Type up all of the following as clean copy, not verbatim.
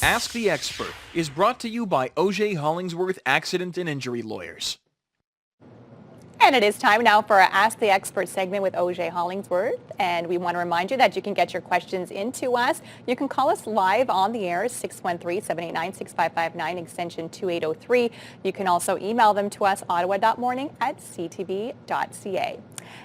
Ask the Expert is brought to you by Auger Hollingsworth Accident and Injury Lawyers. And it is time now for our Ask the Expert segment with Auger Hollingsworth. And we want to remind you that you can get your questions into us. You can call us live on the air, 613-789-6559, extension 2803. You can also email them to us, ottawa.morning@ctv.ca.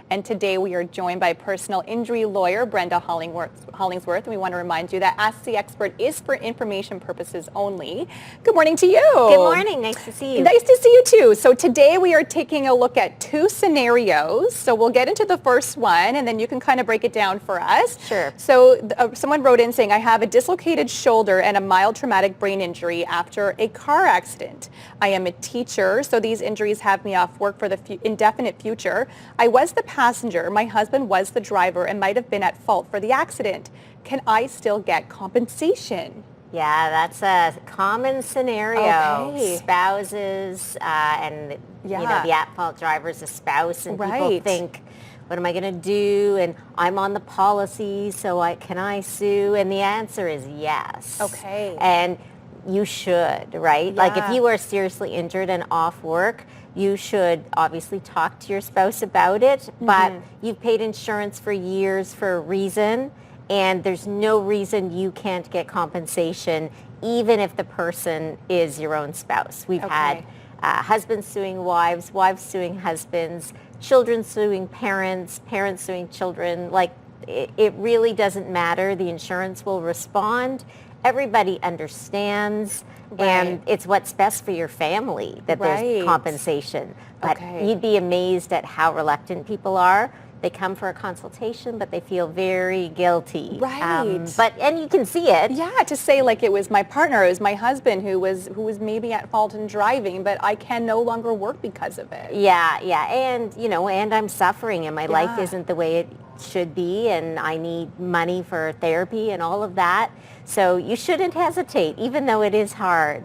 And today we are joined by personal injury lawyer Brenda Hollingsworth. And we want to remind you that Ask the Expert is for information purposes only. Good morning to you. Good morning. Nice to see you. Nice to see you too. So today we are taking a look at two scenarios. So we'll get into the first one and then you can kind of break it down for us. Sure. So someone wrote in saying, I have a dislocated shoulder and a mild traumatic brain injury after a car accident. I am a teacher, so these injuries have me off work for the indefinite future. I was the passenger. My husband was the driver and might have been at fault for the accident. Can I still get compensation? Yeah, that's a common scenario. Okay. Spouses and the at-fault driver's a spouse, and people think, what am I going to do? And I'm on the policy, so can I sue? And the answer is yes. Okay. And you should, right? Yeah. Like if you are seriously injured and off work, you should obviously talk to your spouse about it, but you've paid insurance for years for a reason, and there's no reason you can't get compensation even if the person is your own spouse. We've had husbands suing wives, wives suing husbands, children suing parents, parents suing children. Like it really doesn't matter. The insurance will respond. Everybody understands, and it's what's best for your family that there's compensation. But you'd be amazed at how reluctant people are. They come for a consultation, but they feel very guilty. Right. And you can see it. Yeah, to say like it was my partner, it was my husband who was maybe at fault in driving, but I can no longer work because of it. Yeah, and and I'm suffering, and my life isn't the way it should be, and I need money for therapy and all of that. So you shouldn't hesitate, even though it is hard.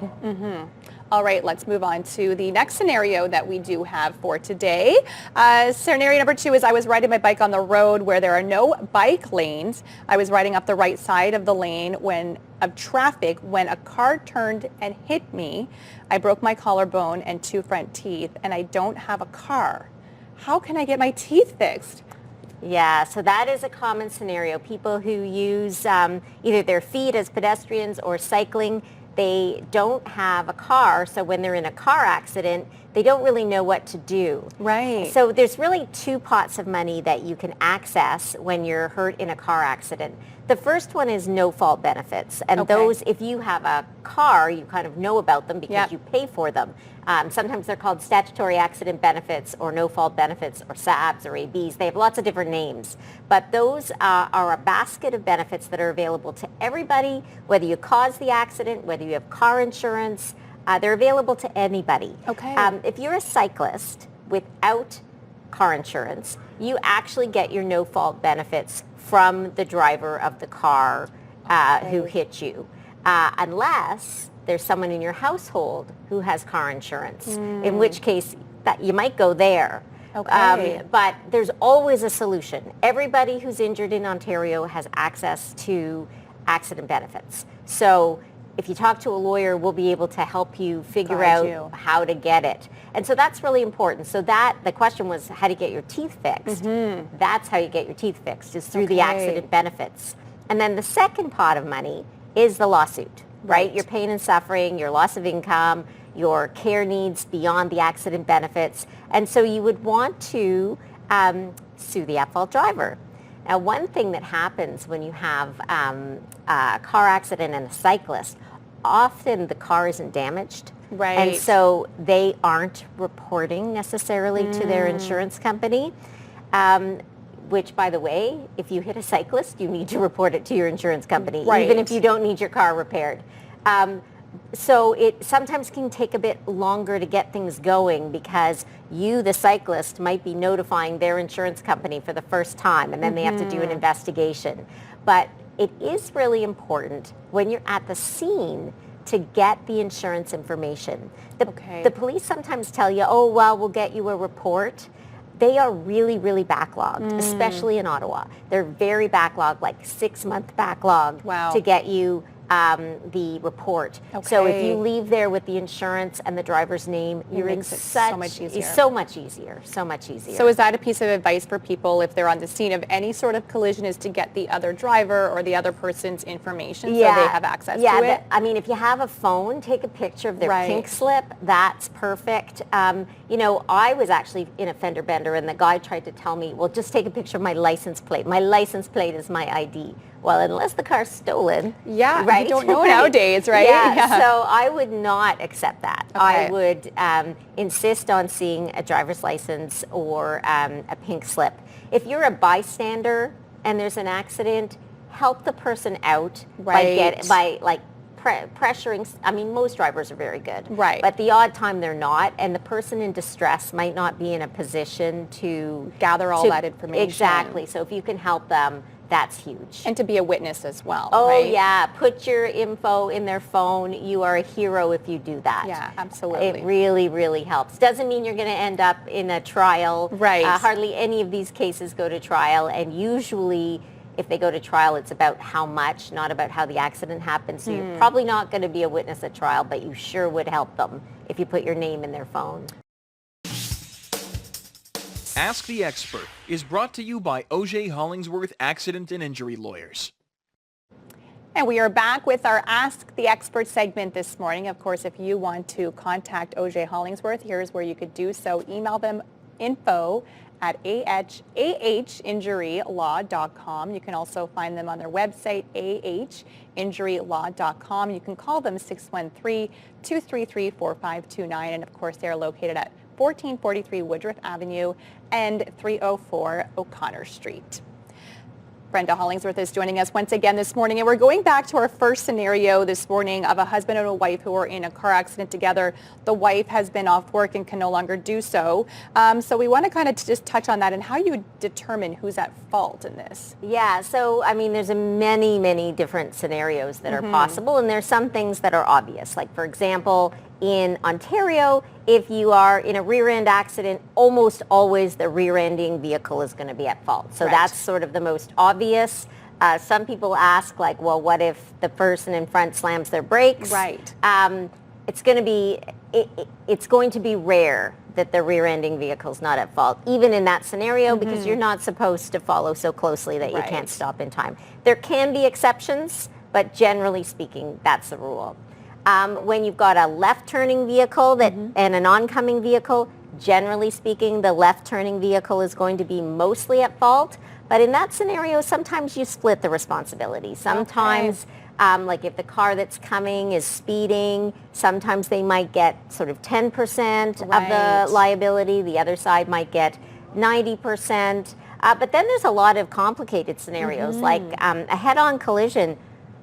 All right, let's move on to the next scenario that we do have for today. Scenario number 2 is I was riding my bike on the road where there are no bike lanes. I was riding up the right side of the lane of traffic when a car turned and hit me. I broke my collarbone and 2 front teeth, and I don't have a car. How can I get my teeth fixed? Yeah, so that is a common scenario. People who use either their feet as pedestrians or cycling, they don't have a car, so when they're in a car accident, they don't really know what to do. Right. So there's really 2 pots of money that you can access when you're hurt in a car accident. The first one is no-fault benefits, and those, if you have a car, you kind of know about them because you pay for them. Sometimes they're called statutory accident benefits or no-fault benefits or SABs or ABs. They have lots of different names. But those are a basket of benefits that are available to everybody, whether you caused the accident, whether you have car insurance. They're available to anybody. Okay. If you're a cyclist without car insurance, you actually get your no-fault benefits from the driver of the car who hit you, unless there's someone in your household who has car insurance, in which case that you might go there. But there's always a solution. Everybody who's injured in Ontario has access to accident benefits. So if you talk to a lawyer, we'll be able to help you figure out how to get it. And so that's really important. So the question was how to get your teeth fixed. That's how you get your teeth fixed, is through the accident benefits. And then the second pot of money is the lawsuit, right? Your pain and suffering, your loss of income, your care needs beyond the accident benefits. And so you would want to sue the at-fault driver. Now, one thing that happens when you have a car accident and a cyclist, often the car isn't damaged. Right. And so they aren't reporting necessarily to their insurance company, which, by the way, if you hit a cyclist, you need to report it to your insurance company, even if you don't need your car repaired. So it sometimes can take a bit longer to get things going because you, the cyclist, might be notifying their insurance company for the first time, and then they have to do an investigation. But it is really important when you're at the scene to get the insurance information. The police sometimes tell you, oh, well, we'll get you a report. They are really, really backlogged, especially in Ottawa. They're very backlogged, like 6-month backlog to get you the report. So if you Okay. leave there with the insurance and the driver's name, you're in makes it such so much easier. so much easier, so much easier. So is that a piece of advice for people if they're on the scene of any sort of collision, is to get the other driver or the other person's information so they have access to it? I mean, if you have a phone, take a picture of their Right. pink slip. That's perfect. You know, I was actually in a fender bender and the guy tried to tell me, well, just take a picture of my license plate. My license plate is my ID. Well, unless the car's stolen, Yeah, right? you don't know nowadays, right? Yeah, so I would not accept that. I Okay. would insist on seeing a driver's license or a pink slip. If you're a bystander and there's an accident, help the person out Right. by pressuring. I mean, most drivers are very good, Right. but the odd time they're not, and the person in distress might not be in a position to Gather all that information. Exactly. So if you can help them, that's huge. And to be a witness as well, Oh right? yeah, put your info in their phone. You are a hero if you do that. Yeah, absolutely. It really, really helps. Doesn't mean you're going to end up in a trial. Right. Hardly any of these cases go to trial, and usually if they go to trial, it's about how much, not about how the accident happened. So you're probably not going to be a witness at trial, but you sure would help them if you put your name in their phone. Ask the Expert is brought to you by Auger Hollingsworth Accident and Injury Lawyers. And we are back with our Ask the Expert segment this morning. Of course, if you want to contact Auger Hollingsworth, here's where you could do so. Email them info@ahinjurylaw.com. You can also find them on their website, ahinjurylaw.com. You can call them 613-233-4529. And of course, they are located at 1443 Woodruff Avenue and 304 O'Connor Street. Brenda Hollingsworth is joining us once again this morning, and we're going back to our first scenario this morning of a husband and a wife who were in a car accident together. The wife has been off work and can no longer do so. So we want to kind of just touch on that and how you determine who's at fault in this. Yeah, so I mean, there's many different scenarios that are possible, and there's some things that are obvious. Like, for example, in Ontario, if you are in a rear-end accident, almost always the rear-ending vehicle is going to be at fault. So Right. that's sort of the most obvious. Some people ask, like, well, what if the person in front slams their brakes? Right. It's going to be rare that the rear-ending vehicle is not at fault, even in that scenario, because you're not supposed to follow so closely that you Right. can't stop in time. There can be exceptions, but generally speaking, that's the rule. When you've got a left-turning vehicle and an oncoming vehicle, generally speaking, the left-turning vehicle is going to be mostly at fault. But in that scenario, sometimes you split the responsibility. Sometimes, like if the car that's coming is speeding, sometimes they might get sort of 10% of Right. the liability. The other side might get 90%. But then there's a lot of complicated scenarios, like a head-on collision.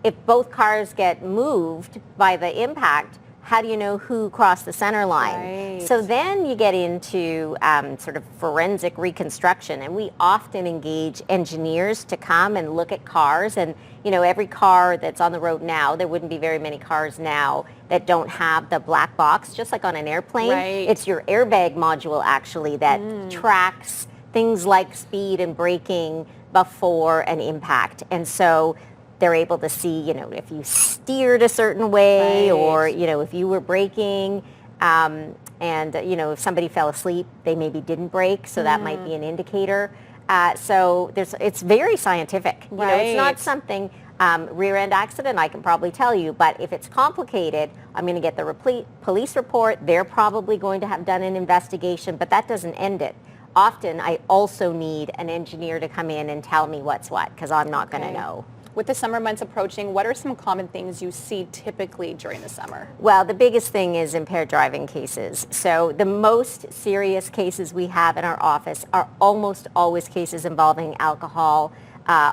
If both cars get moved by the impact, how do you know who crossed the center line? Right. So then you get into sort of forensic reconstruction, and we often engage engineers to come and look at cars. And you know, every car that's on the road now, there wouldn't be very many cars now that don't have the black box, just like on an airplane. Right. It's your airbag module actually that tracks things like speed and braking before an impact. And so they're able to see, you know, if you steered a certain way, Right. or, you know, if you were braking, and, you know, if somebody fell asleep, they maybe didn't brake, so that might be an indicator. So it's very scientific. You know, it's not Right. something, rear-end accident, I can probably tell you, but if it's complicated, I'm going to get the police report. They're probably going to have done an investigation, but that doesn't end it. Often, I also need an engineer to come in and tell me what's what, because I'm not going to Okay. know. With the summer months approaching, what are some common things you see typically during the summer? Well, the biggest thing is impaired driving cases. So the most serious cases we have in our office are almost always cases involving alcohol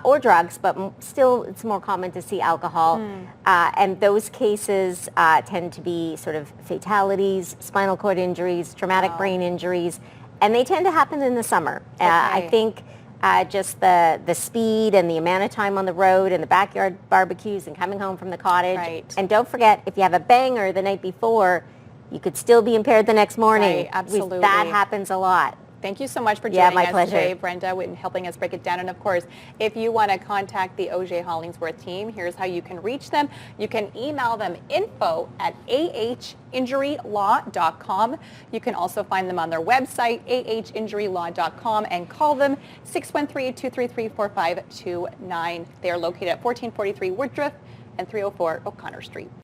or drugs, but still it's more common to see alcohol. And those cases tend to be sort of fatalities, spinal cord injuries, traumatic brain injuries, and they tend to happen in the summer. I Okay. think just the speed and the amount of time on the road and the backyard barbecues and coming home from the cottage. Right. And don't forget, if you have a banger the night before, you could still be impaired the next morning. Right, absolutely. That happens a lot. Thank you so much for Yeah, joining my us pleasure. today, Brenda, and helping us break it down. And of course, if you want to contact the Auger Hollingsworth team, here's how you can reach them. You can email them info@ahinjurylaw.com. You can also find them on their website, ahinjurylaw.com, and call them 613-233-4529. They are located at 1443 Woodruff and 304 O'Connor Street.